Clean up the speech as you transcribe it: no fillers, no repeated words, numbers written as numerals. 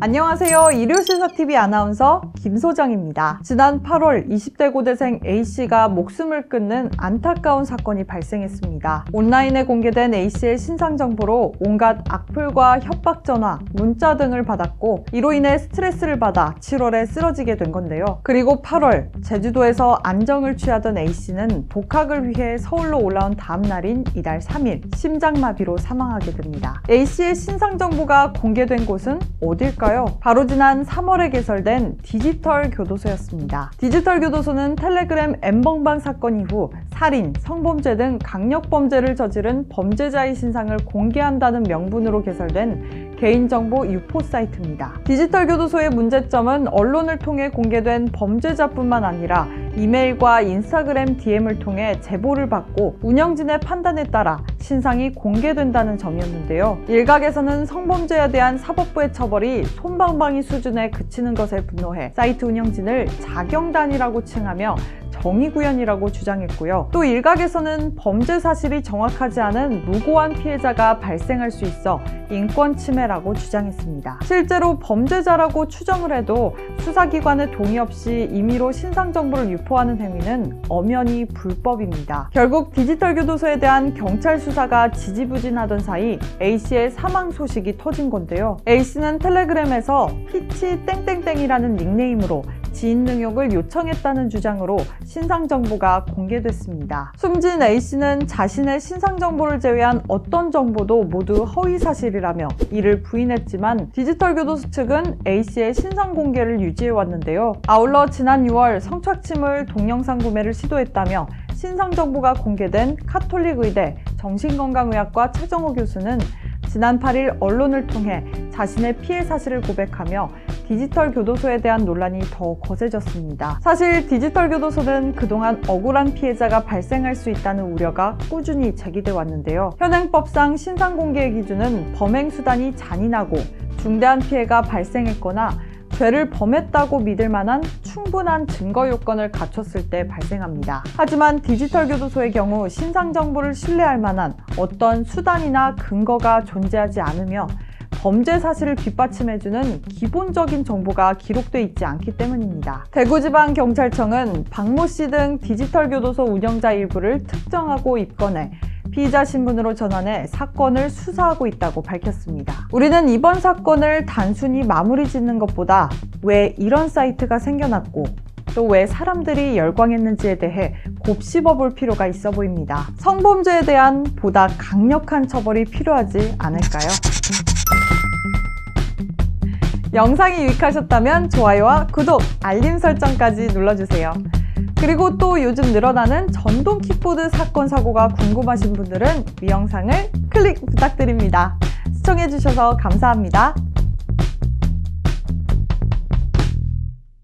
안녕하세요. 일요시사TV 아나운서 김소정입니다. 지난 8월 20대 고대생 A씨가 목숨을 끊는 안타까운 사건이 발생했습니다. 온라인에 공개된 A씨의 신상 정보로 온갖 악플과 협박 전화, 문자 등을 받았고 이로 인해 스트레스를 받아 7월에 쓰러지게 된 건데요. 그리고 8월 제주도에서 안정을 취하던 A씨는 독학을 위해 서울로 올라온 다음 날인 이달 3일 심장마비로 사망하게 됩니다. A씨의 신상 정보가 공개된 곳은 어딜까요? 바로 지난 3월에 개설된 디지털 교도소였습니다. 디지털 교도소는 텔레그램 N번방 사건 이후 살인, 성범죄 등 강력범죄를 저지른 범죄자의 신상을 공개한다는 명분으로 개설된 개인정보 유포 사이트입니다. 디지털 교도소의 문제점은 언론을 통해 공개된 범죄자뿐만 아니라 이메일과 인스타그램 DM을 통해 제보를 받고 운영진의 판단에 따라 신상이 공개된다는 점이었는데요. 일각에서는 성범죄에 대한 사법부의 처벌이 솜방망이 수준에 그치는 것에 분노해 사이트 운영진을 자경단이라고 칭하며 정의구현이라고 주장했고요. 또 일각에서는 범죄 사실이 정확하지 않은 무고한 피해자가 발생할 수 있어 인권 침해라고 주장했습니다. 실제로 범죄자라고 추정을 해도 수사기관의 동의 없이 임의로 신상 정보를 유포하는 행위는 엄연히 불법입니다. 결국 디지털 교도소에 대한 경찰 수사가 지지부진하던 사이 A씨의 사망 소식이 터진 건데요. A씨는 텔레그램에서 피치 땡땡땡이라는 닉네임으로 지인 능욕을 요청했다는 주장으로 신상 정보가 공개됐습니다. 숨진 A씨는 자신의 신상 정보를 제외한 어떤 정보도 모두 허위 사실이라며 이를 부인했지만 디지털 교도소 측은 A씨의 신상 공개를 유지해왔는데요. 아울러 지난 6월 성착취물 동영상 구매를 시도했다며 신상 정보가 공개된 카톨릭 의대 정신건강의학과 최정호 교수는 지난 8일 언론을 통해 자신의 피해 사실을 고백하며 디지털 교도소에 대한 논란이 더 거세졌습니다. 사실 디지털 교도소는 그동안 억울한 피해자가 발생할 수 있다는 우려가 꾸준히 제기돼 왔는데요. 현행법상 신상 공개의 기준은 범행 수단이 잔인하고 중대한 피해가 발생했거나 죄를 범했다고 믿을 만한 충분한 증거 요건을 갖췄을 때 발생합니다. 하지만 디지털 교도소의 경우 신상 정보를 신뢰할 만한 어떤 수단이나 근거가 존재하지 않으며 범죄 사실을 뒷받침해주는 기본적인 정보가 기록돼 있지 않기 때문입니다. 대구지방경찰청은 박모 씨 등 디지털 교도소 운영자 일부를 특정하고 입건해 피의자 신분으로 전환해 사건을 수사하고 있다고 밝혔습니다. 우리는 이번 사건을 단순히 마무리 짓는 것보다 왜 이런 사이트가 생겨났고 또 왜 사람들이 열광했는지에 대해 곱씹어 볼 필요가 있어 보입니다. 성범죄에 대한 보다 강력한 처벌이 필요하지 않을까요? 영상이 유익하셨다면 좋아요와 구독, 알림 설정까지 눌러주세요. 그리고 또 요즘 늘어나는 전동 킥보드 사건 사고가 궁금하신 분들은 이 영상을 클릭 부탁드립니다. 시청해주셔서 감사합니다.